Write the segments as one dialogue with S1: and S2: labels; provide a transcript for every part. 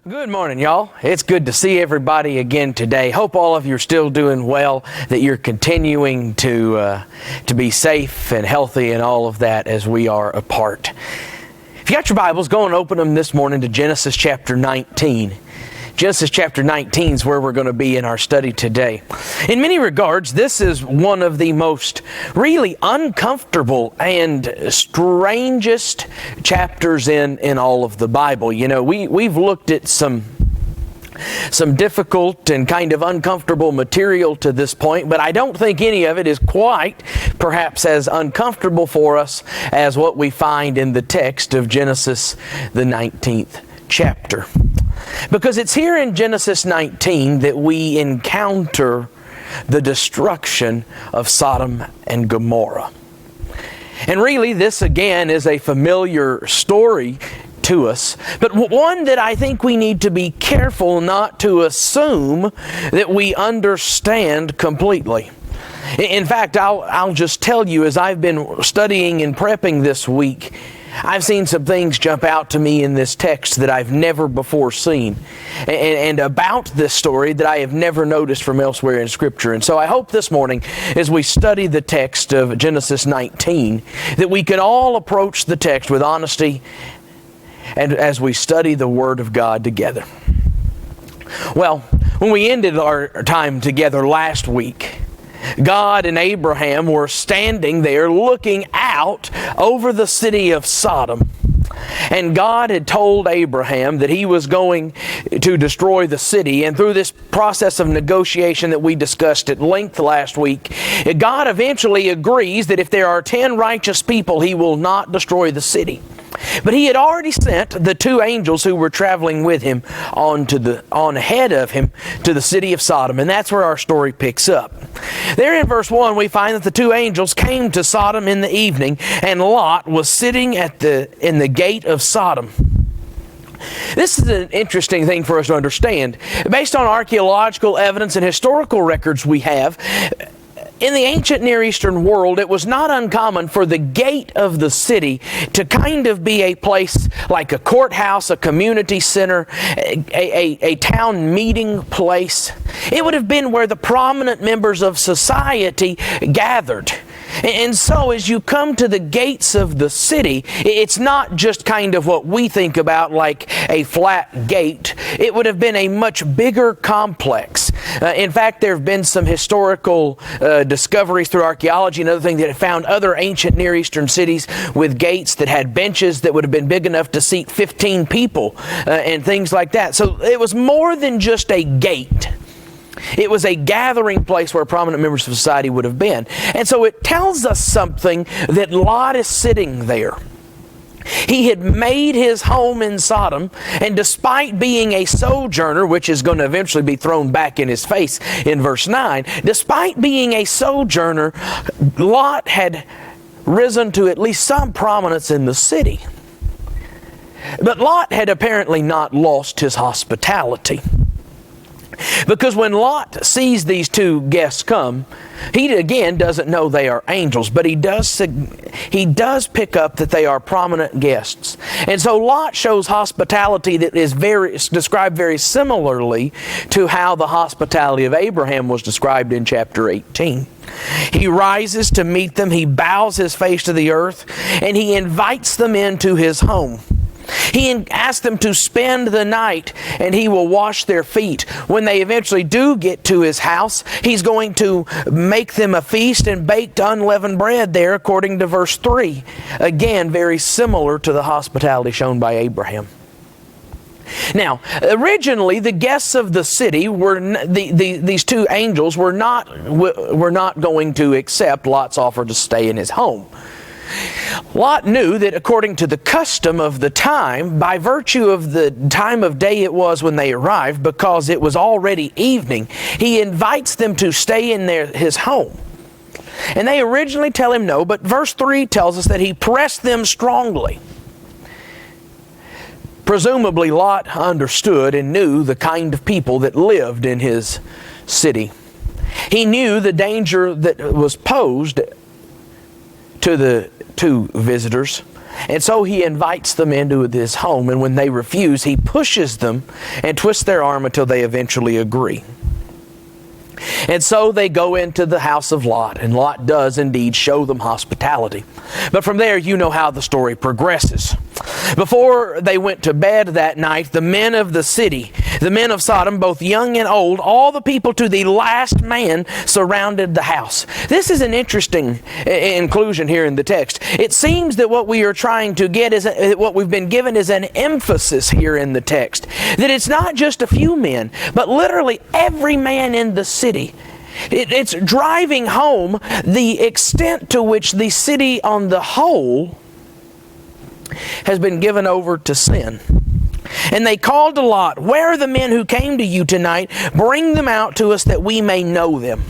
S1: Good morning, y'all. It's good to see everybody again today. Hope all of you are still doing well, that you're continuing to be safe and healthy and all of that as we are apart. If you got your Bibles, go and open them this morning to Genesis chapter 19. Genesis chapter 19 is where we're going to be in our study today. In many regards, this is one of the most really uncomfortable and strangest chapters in all of the Bible. You know, we've looked at some difficult and kind of uncomfortable material to this point, but I don't think any of it is quite perhaps as uncomfortable for us as what we find in the text of Genesis, the 19th chapter. Because it's here in Genesis 19 that we encounter the destruction of Sodom and Gomorrah. And really, this again is a familiar story to us, but one that I think we need to be careful not to assume that we understand completely. In fact, I'll just tell you, as I've been studying and prepping this week, I've seen some things jump out to me in this text that I've never before seen, and about this story that I have never noticed from elsewhere in Scripture. And so I hope this morning, as we study the text of Genesis 19, that we can all approach the text with honesty and as we study the Word of God together. Well, when we ended our time together last week, God and Abraham were standing there looking out over the city of Sodom. And God had told Abraham that He was going to destroy the city. And through this process of negotiation that we discussed at length last week, God eventually agrees that if there are 10 righteous people, He will not destroy the city. But He had already sent the two angels who were traveling with Him on ahead of Him to the city of Sodom. And that's where our story picks up. There in verse 1, we find that the two angels came to Sodom in the evening, and Lot was sitting in the gate of Sodom. This is an interesting thing for us to understand. Based on archaeological evidence and historical records we have, in the ancient Near Eastern world, it was not uncommon for the gate of the city to kind of be a place like a courthouse, a community center, a town meeting place. It would have been where the prominent members of society gathered. And so as you come to the gates of the city, it's not just kind of what we think about like a flat gate. It would have been a much bigger complex. In fact, there have been some historical discoveries through archaeology and other things that have found other ancient Near Eastern cities with gates that had benches that would have been big enough to seat 15 people and things like that. So it was more than just a gate. It was a gathering place where prominent members of society would have been. And so it tells us something that Lot is sitting there. He had made his home in Sodom, and despite being a sojourner, which is going to eventually be thrown back in his face in verse 9, despite being a sojourner, Lot had risen to at least some prominence in the city. But Lot had apparently not lost his hospitality. Because when Lot sees these two guests come, he again doesn't know they are angels, but he does pick up that they are prominent guests. And so Lot shows hospitality that is described very similarly to how the hospitality of Abraham was described in chapter 18. He rises to meet them, he bows his face to the earth, and he invites them into his home. He asks them to spend the night, and he will wash their feet. When they eventually do get to his house, he's going to make them a feast and baked unleavened bread there, according to verse 3. Again, very similar to the hospitality shown by Abraham. Now, originally, the guests of the city these two angels were not going to accept Lot's offer to stay in his home. Lot knew that according to the custom of the time, by virtue of the time of day it was when they arrived, because it was already evening, he invites them to stay in his home. And they originally tell him no, but verse 3 tells us that he pressed them strongly. Presumably Lot understood and knew the kind of people that lived in his city. He knew the danger that was posed to the two visitors And so he invites them into his home, and when they refuse, he pushes them and twists their arm until they eventually agree. And so they go into the house of Lot, and Lot does indeed show them hospitality. But from there, you know how the story progresses. Before they went to bed that night, the men of the city, the men of Sodom, both young and old, all the people to the last man, surrounded the house. This is an interesting inclusion here in the text. It seems that what we are trying to get is, what we've been given is an emphasis here in the text. That it's not just a few men, but literally every man in the city. It's driving home the extent to which the city on the whole has been given over to sin. And they called to Lot, "Where are the men who came to you tonight? Bring them out to us that we may know them."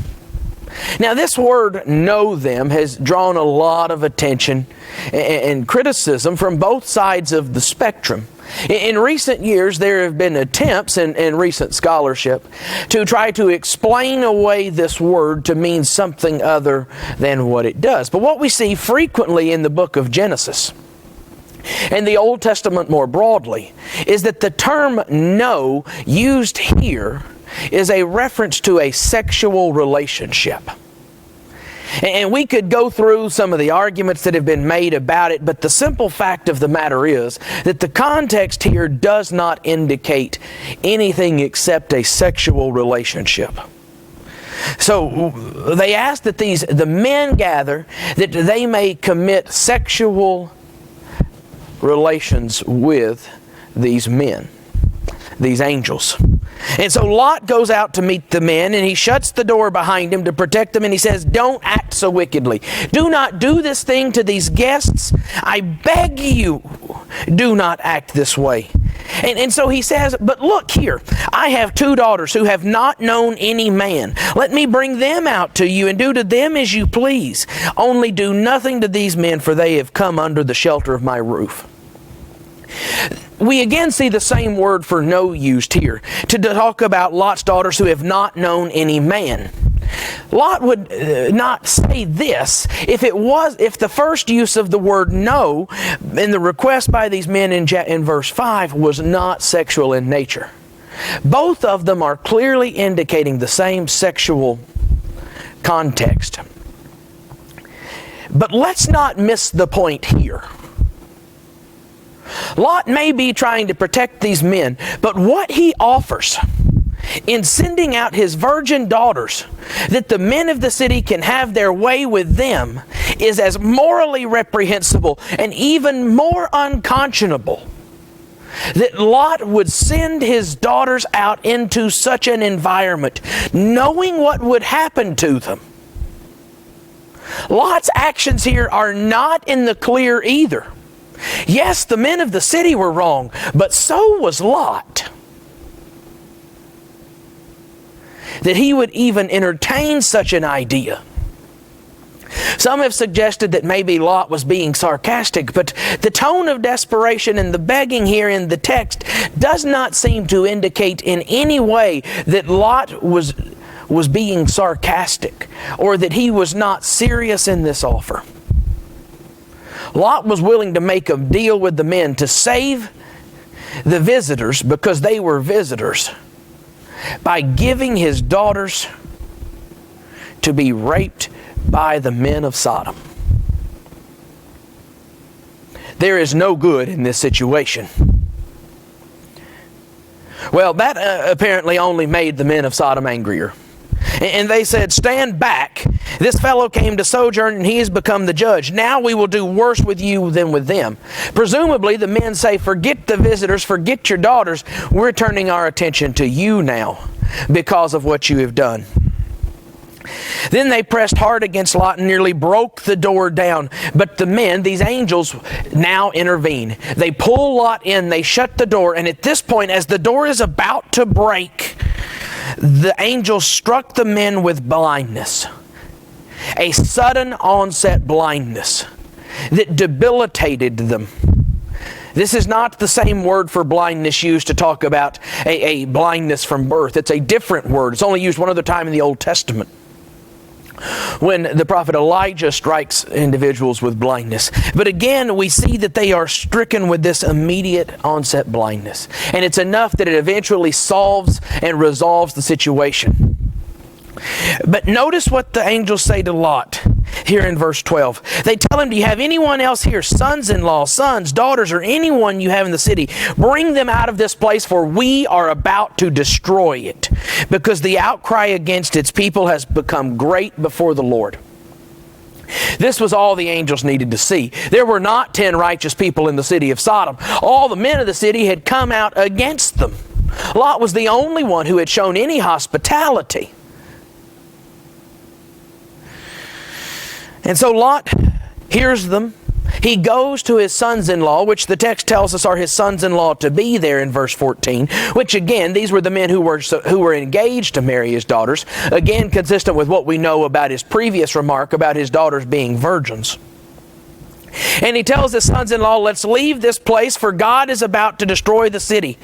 S1: Now this word "know them" has drawn a lot of attention and criticism from both sides of the spectrum. In recent years, there have been attempts in recent scholarship to try to explain away this word to mean something other than what it does. But what we see frequently in the book of Genesis, and the Old Testament more broadly, is that the term "know" used here is a reference to a sexual relationship. And we could go through some of the arguments that have been made about it, but the simple fact of the matter is that the context here does not indicate anything except a sexual relationship. So they ask that the men gather that they may commit sexual relations with these men, these angels. And so Lot goes out to meet the men, and he shuts the door behind him to protect them, and he says, "Don't act so wickedly. Do not do this thing to these guests. I beg you, do not act this way." And so he says, "But look here, I have 2 daughters who have not known any man. Let me bring them out to you and do to them as you please. Only do nothing to these men, for they have come under the shelter of my roof." We again see the same word for "know" used here to talk about Lot's daughters who have not known any man. Lot would not say this if the first use of the word "know" in the request by these men in verse 5 was not sexual in nature. Both of them are clearly indicating the same sexual context. But let's not miss the point here. Lot may be trying to protect these men, but what he offers in sending out his virgin daughters that the men of the city can have their way with them is as morally reprehensible and even more unconscionable. That Lot would send his daughters out into such an environment, knowing what would happen to them. Lot's actions here are not in the clear either. Yes, the men of the city were wrong, but so was Lot. That he would even entertain such an idea. Some have suggested that maybe Lot was being sarcastic, but the tone of desperation and the begging here in the text does not seem to indicate in any way that Lot was being sarcastic or that he was not serious in this offer. Lot was willing to make a deal with the men to save the visitors, because they were visitors, by giving his daughters to be raped by the men of Sodom. There is no good in this situation. Well, that apparently only made the men of Sodom angrier. And they said, "Stand back. This fellow came to sojourn, and he has become the judge. Now we will do worse with you than with them." Presumably, the men say, "Forget the visitors, forget your daughters. We're turning our attention to you now because of what you have done." Then they pressed hard against Lot and nearly broke the door down. But the men, these angels, now intervene. They pull Lot in, they shut the door, and at this point, as the door is about to break, the angels struck the men with blindness. A sudden onset blindness that debilitated them. This is not the same word for blindness used to talk about a blindness from birth. It's a different word. It's only used one other time in the Old Testament. when the prophet Elijah strikes individuals with blindness. But again, we see that they are stricken with this immediate onset blindness. And it's enough that it eventually solves and resolves the situation. But notice what the angels say to Lot here in verse 12. They tell him, do you have anyone else here, sons-in-law, sons, daughters, or anyone you have in the city? Bring them out of this place, for we are about to destroy it, because the outcry against its people has become great before the Lord. This was all the angels needed to see. There were not 10 righteous people in the city of Sodom. All the men of the city had come out against them. Lot was the only one who had shown any hospitality. And so Lot hears them. He goes to his sons-in-law, which the text tells us are his sons-in-law to be there in verse 14, which again, these were the men who were engaged to marry his daughters, again consistent with what we know about his previous remark about his daughters being virgins. And he tells his sons-in-law, let's leave this place, for God is about to destroy the city.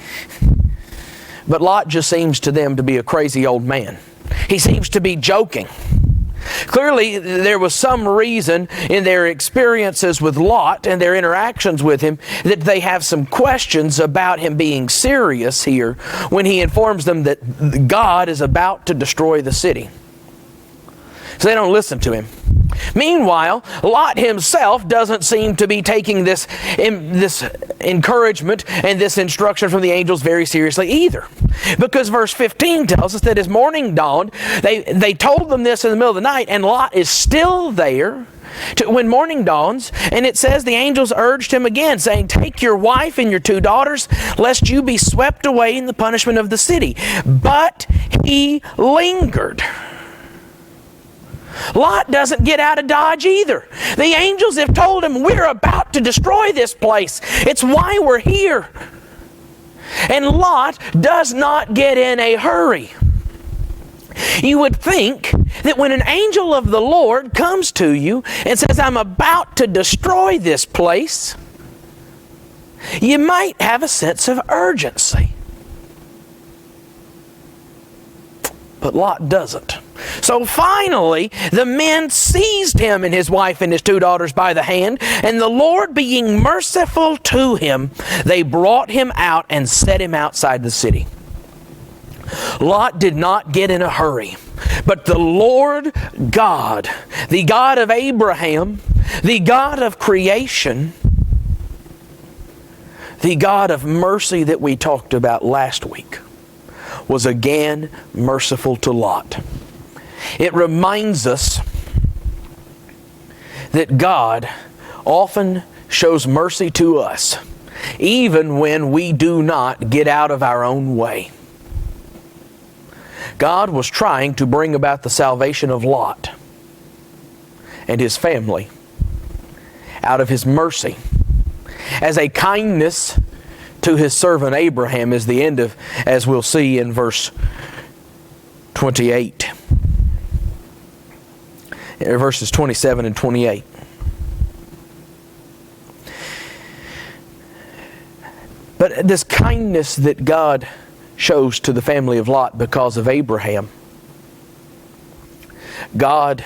S1: But Lot just seems to them to be a crazy old man. He seems to be joking. Clearly, there was some reason in their experiences with Lot and their interactions with him that they have some questions about him being serious here when he informs them that God is about to destroy the city. So they don't listen to him. Meanwhile, Lot himself doesn't seem to be taking this encouragement and this instruction from the angels very seriously either. Because verse 15 tells us that as morning dawned, they told them this in the middle of the night, and Lot is still there when morning dawns, and it says the angels urged him again, saying, take your wife and your 2 daughters, lest you be swept away in the punishment of the city. But he lingered. Lot doesn't get out of Dodge either. The angels have told him, we're about to destroy this place. It's why we're here. And Lot does not get in a hurry. You would think that when an angel of the Lord comes to you and says, I'm about to destroy this place, you might have a sense of urgency. But Lot doesn't. So finally, the men seized him and his wife and his 2 daughters by the hand, and the Lord being merciful to him, they brought him out and set him outside the city. Lot did not get in a hurry, but the Lord God, the God of Abraham, the God of creation, the God of mercy that we talked about last week, was again merciful to Lot. It reminds us that God often shows mercy to us, even when we do not get out of our own way. God was trying to bring about the salvation of Lot and his family out of his mercy. As a kindness to his servant Abraham is the end of, as we'll see in verse 28. Verses 27 and 28. But this kindness that God shows to the family of Lot because of Abraham, God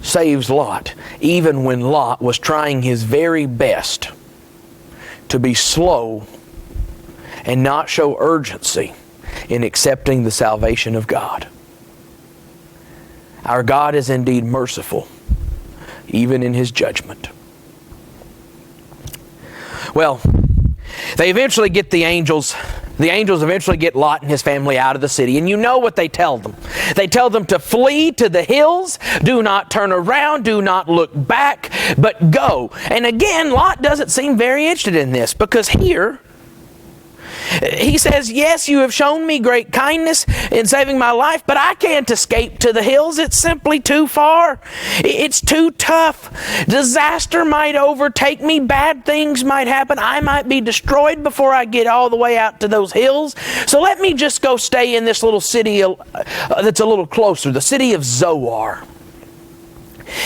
S1: saves Lot even when Lot was trying his very best to be slow and not show urgency in accepting the salvation of God. Our God is indeed merciful, even in His judgment. Well, they eventually get the angels eventually get Lot and his family out of the city. And you know what they tell them. They tell them to flee to the hills, do not turn around, do not look back, but go. And again, Lot doesn't seem very interested in this, because here, he says, yes, you have shown me great kindness in saving my life, but I can't escape to the hills. It's simply too far. It's too tough. Disaster might overtake me. Bad things might happen. I might be destroyed before I get all the way out to those hills. So let me just go stay in this little city that's a little closer, the city of Zoar.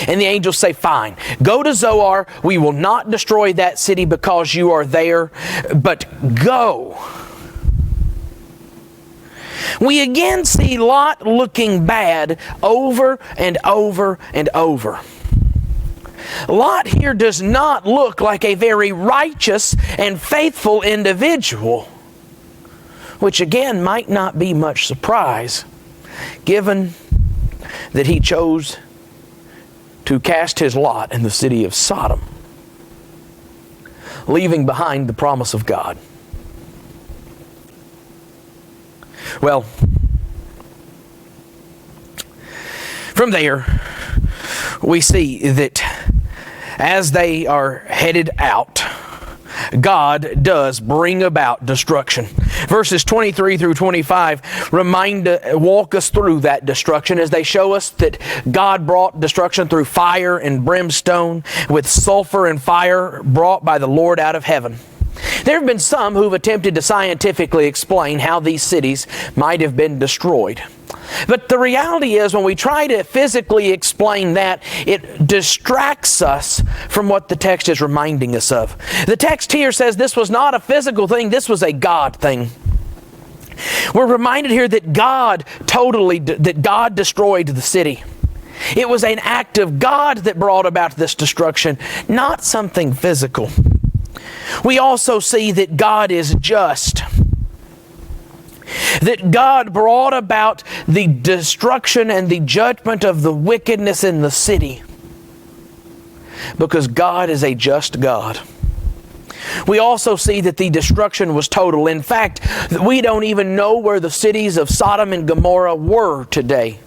S1: And the angels say, fine, go to Zoar. We will not destroy that city because you are there, but go. We again see Lot looking bad over and over and over. Lot here does not look like a very righteous and faithful individual, which again might not be much surprise, given that he chose to cast his lot in the city of Sodom, leaving behind the promise of God. Well, from there, we see that as they are headed out, God does bring about destruction. Verses 23 through 25 walk us through that destruction as they show us that God brought destruction through fire and brimstone, with sulfur and fire brought by the Lord out of heaven. There have been some who've attempted to scientifically explain how these cities might have been destroyed. But the reality is, when we try to physically explain that, it distracts us from what the text is reminding us of. The text here says this was not a physical thing, this was a God thing. We're reminded here that God destroyed the city. It was an act of God that brought about this destruction, not something physical. We also see that God is just. That God brought about the destruction and the judgment of the wickedness in the city, because God is a just God. We also see that the destruction was total. In fact, we don't even know where the cities of Sodom and Gomorrah were today.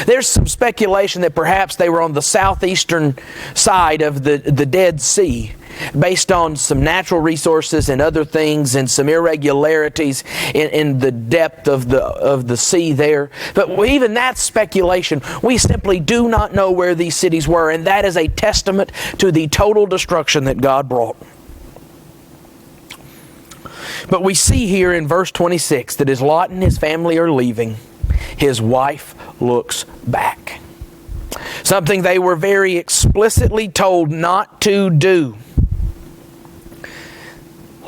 S1: There's some speculation that perhaps they were on the southeastern side of the Dead Sea, based on some natural resources and other things and some irregularities in the depth of the sea there. But even that's speculation. We simply do not know where these cities were, and that is a testament to the total destruction that God brought. But we see here in verse 26 that as Lot and his family are leaving, his wife looks back. Something they were very explicitly told not to do.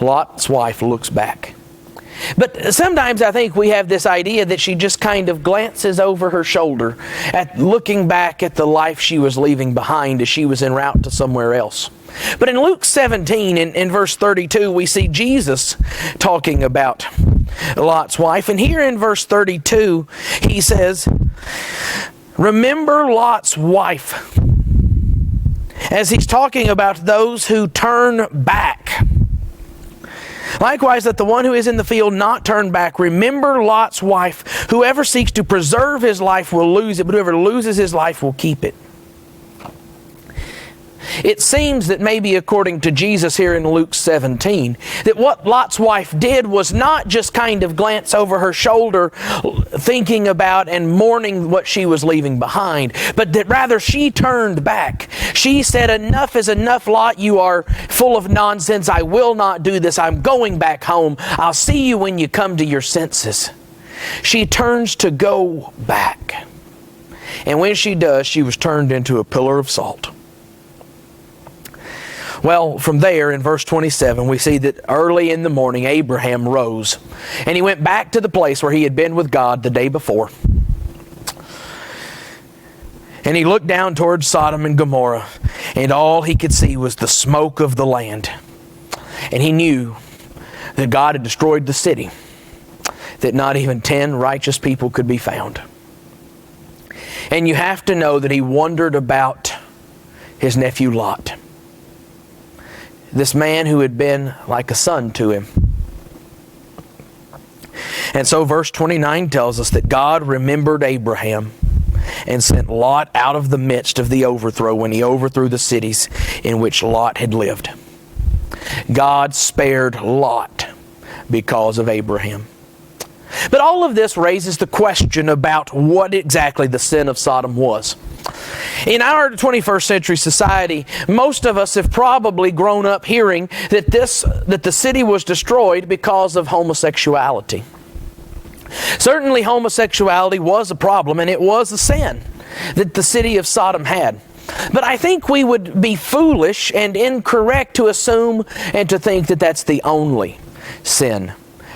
S1: Lot's wife looks back. But sometimes I think we have this idea that she just kind of glances over her shoulder at looking back at the life she was leaving behind as she was en route to somewhere else. But in Luke 17, in verse 32, we see Jesus talking about Lot's wife. And here in verse 32, he says, "Remember Lot's wife," as he's talking about those who turn back. "Likewise, let the one who is in the field not turn back. Remember Lot's wife. Whoever seeks to preserve his life will lose it, but whoever loses his life will keep it." It seems that maybe according to Jesus here in Luke 17, that what Lot's wife did was not just kind of glance over her shoulder thinking about and mourning what she was leaving behind, but that rather she turned back. She said, "Enough is enough, Lot. You are full of nonsense. I will not do this. I'm going back home. I'll see you when you come to your senses." She turns to go back. And when she does, she was turned into a pillar of salt. Well, from there in verse 27, we see that early in the morning Abraham rose, and he went back to the place where he had been with God the day before. And he looked down towards Sodom and Gomorrah, and all he could see was the smoke of the land. And he knew that God had destroyed the city, that not even 10 righteous people could be found. And you have to know that he wondered about his nephew Lot, this man who had been like a son to him. And so verse 29 tells us that God remembered Abraham and sent Lot out of the midst of the overthrow when he overthrew the cities in which Lot had lived. God spared Lot because of Abraham. But all of this raises the question about what exactly the sin of Sodom was. In our 21st century society, most of us have probably grown up hearing that the city was destroyed because of homosexuality. Certainly homosexuality was a problem, and it was a sin that the city of Sodom had. But I think we would be foolish and incorrect to assume and to think that that's the only sin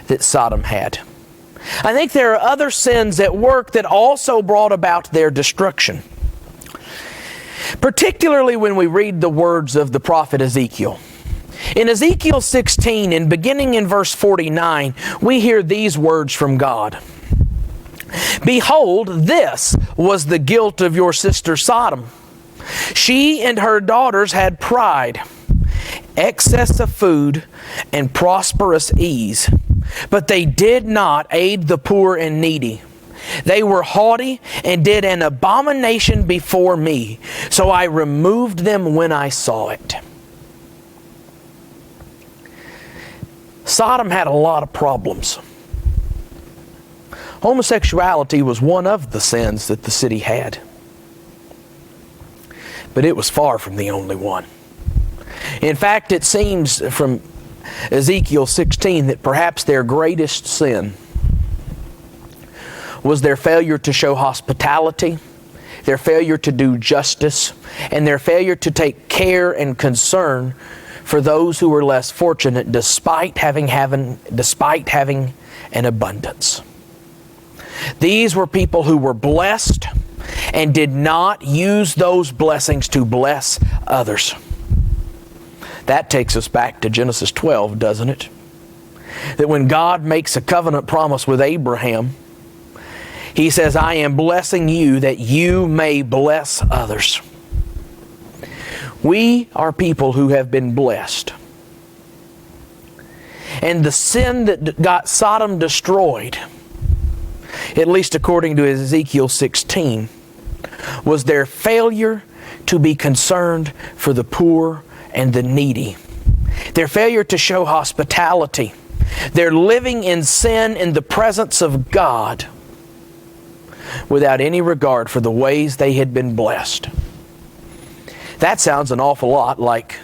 S1: that Sodom had. I think there are other sins at work that also brought about their destruction. Particularly when we read the words of the prophet Ezekiel. In Ezekiel 16, and beginning in verse 49, we hear these words from God. Behold, this was the guilt of your sister Sodom. She and her daughters had pride, excess of food, and prosperous ease. But they did not aid the poor and needy. They were haughty and did an abomination before me. So I removed them when I saw it. Sodom had a lot of problems. Homosexuality was one of the sins that the city had. But it was far from the only one. In fact, it seems from Ezekiel 16 that perhaps their greatest sin was their failure to show hospitality, their failure to do justice, and their failure to take care and concern for those who were less fortunate despite having an abundance. These were people who were blessed and did not use those blessings to bless others. That takes us back to Genesis 12, doesn't it? That when God makes a covenant promise with Abraham, He says, I am blessing you that you may bless others. We are people who have been blessed. And the sin that got Sodom destroyed, at least according to Ezekiel 16, was their failure to be concerned for the poor and the needy. Their failure to show hospitality. Their living in sin in the presence of God without any regard for the ways they had been blessed. That sounds an awful lot like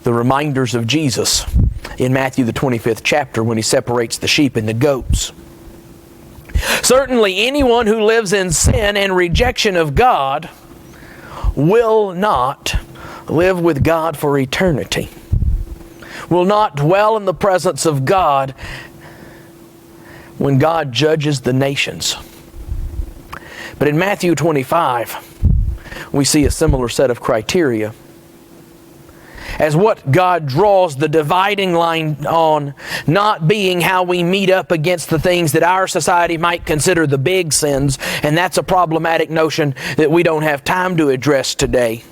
S1: the reminders of Jesus in Matthew the 25th chapter when He separates the sheep and the goats. Certainly anyone who lives in sin and rejection of God will not live with God for eternity, will not dwell in the presence of God when God judges the nations. But in Matthew 25, we see a similar set of criteria. As what God draws the dividing line on not being how we meet up against the things that our society might consider the big sins, and that's a problematic notion that we don't have time to address today.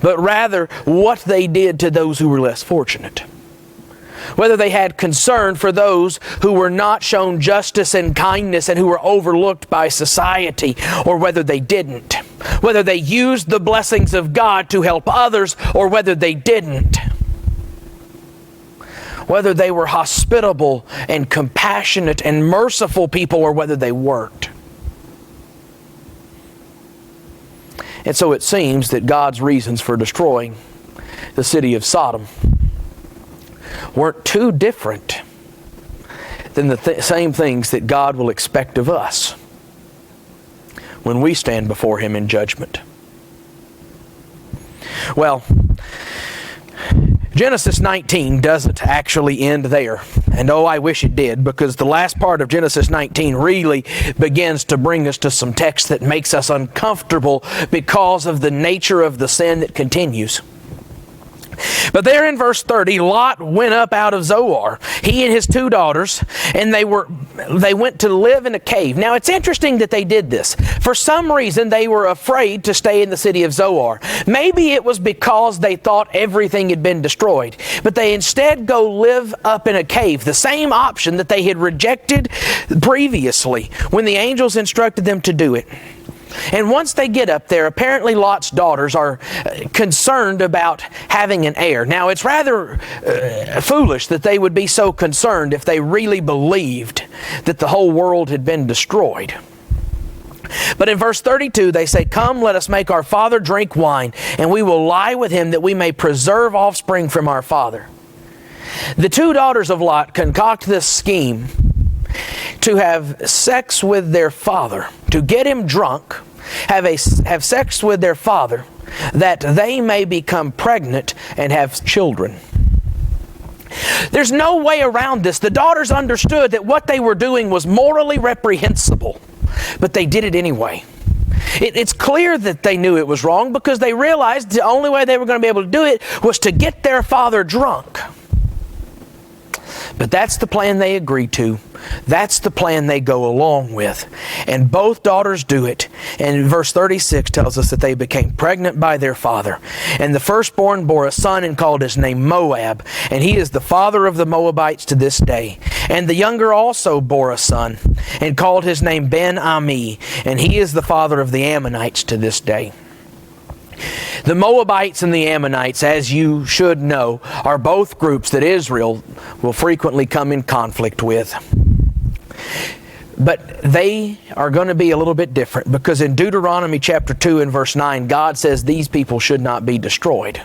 S1: But rather, what they did to those who were less fortunate. Whether they had concern for those who were not shown justice and kindness and who were overlooked by society, or whether they didn't. Whether they used the blessings of God to help others, or whether they didn't. Whether they were hospitable and compassionate and merciful people, or whether they weren't. And so it seems that God's reasons for destroying the city of Sodom weren't too different than the same things that God will expect of us when we stand before Him in judgment. Well, Genesis 19 doesn't actually end there. And oh, I wish it did, because the last part of Genesis 19 really begins to bring us to some text that makes us uncomfortable because of the nature of the sin that continues. But there in verse 30, Lot went up out of Zoar, he and his 2 daughters, and they went to live in a cave. Now it's interesting that they did this. For some reason they were afraid to stay in the city of Zoar. Maybe it was because they thought everything had been destroyed. But they instead go live up in a cave, the same option that they had rejected previously when the angels instructed them to do it. And once they get up there, apparently Lot's daughters are concerned about having an heir. Now, it's rather foolish that they would be so concerned if they really believed that the whole world had been destroyed. But in verse 32, they say, "Come, let us make our father drink wine, and we will lie with him that we may preserve offspring from our father." The 2 daughters of Lot concoct this scheme to have sex with their father, to get him drunk, have sex with their father, that they may become pregnant and have children. There's no way around this. The daughters understood that what they were doing was morally reprehensible, but they did it anyway. It's clear that they knew it was wrong because they realized the only way they were going to be able to do it was to get their father drunk. But that's the plan they agreed to. That's the plan they go along with. And both daughters do it. And verse 36 tells us that they became pregnant by their father. And the firstborn bore a son and called his name Moab. And he is the father of the Moabites to this day. And the younger also bore a son and called his name Ben-Ami. And he is the father of the Ammonites to this day. The Moabites and the Ammonites, as you should know, are both groups that Israel will frequently come in conflict with. But they are going to be a little bit different because in Deuteronomy chapter 2 and verse 9, God says these people should not be destroyed.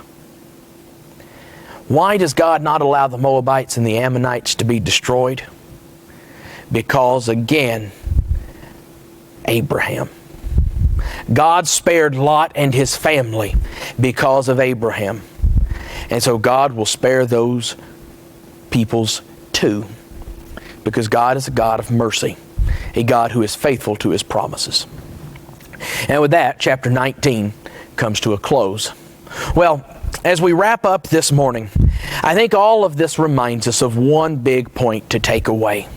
S1: Why does God not allow the Moabites and the Ammonites to be destroyed? Because, again, Abraham. God spared Lot and his family because of Abraham. And so God will spare those peoples too. Because God is a God of mercy. A God who is faithful to His promises. And with that, chapter 19 comes to a close. Well, as we wrap up this morning, I think all of this reminds us of one big point to take away.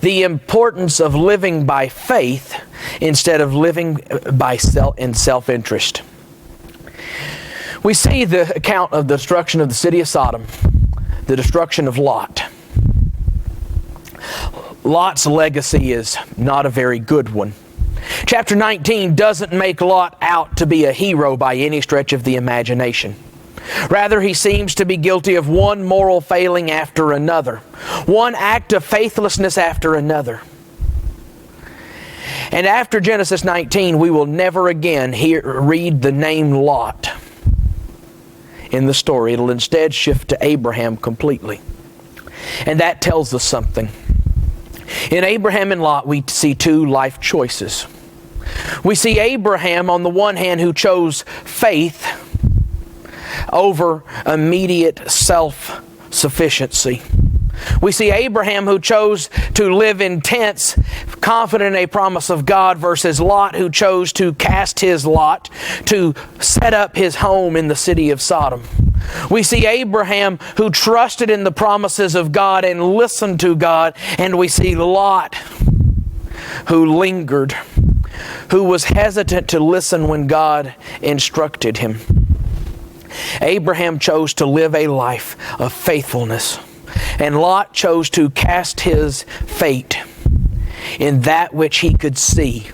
S1: The importance of living by faith instead of living in self-interest. We see the account of the destruction of the city of Sodom, the destruction of Lot. Lot's legacy is not a very good one. Chapter 19 doesn't make Lot out to be a hero by any stretch of the imagination. Rather, he seems to be guilty of one moral failing after another, one act of faithlessness after another. And after Genesis 19, we will never again read the name Lot in the story. It'll instead shift to Abraham completely. And that tells us something. In Abraham and Lot, we see two life choices. We see Abraham, on the one hand, who chose faith over immediate self-sufficiency. We see Abraham who chose to live in tents, confident in a promise of God, versus Lot who chose to cast his lot to set up his home in the city of Sodom. We see Abraham who trusted in the promises of God and listened to God, and we see Lot who lingered, who was hesitant to listen when God instructed him. Abraham chose to live a life of faithfulness, and Lot chose to cast his fate in that which he could see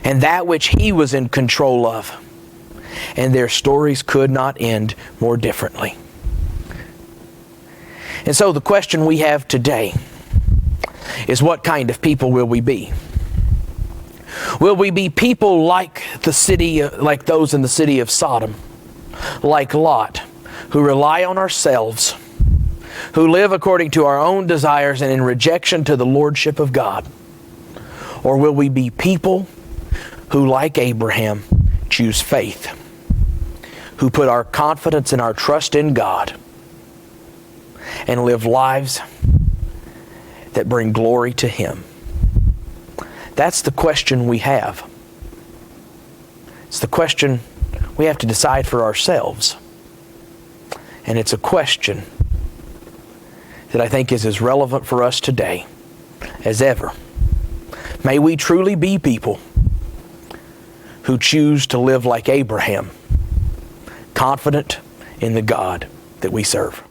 S1: and that which he was in control of. And their stories could not end more differently. And so the question we have today is, what kind of people will we be? Will we be people like those in the city of Sodom, like Lot, who rely on ourselves, who live according to our own desires and in rejection to the lordship of God? Or will we be people who, like Abraham, choose faith, who put our confidence and our trust in God and live lives that bring glory to Him? That's the question we have. It's the question we have to decide for ourselves. And it's a question that I think is as relevant for us today as ever. May we truly be people who choose to live like Abraham, confident in the God that we serve.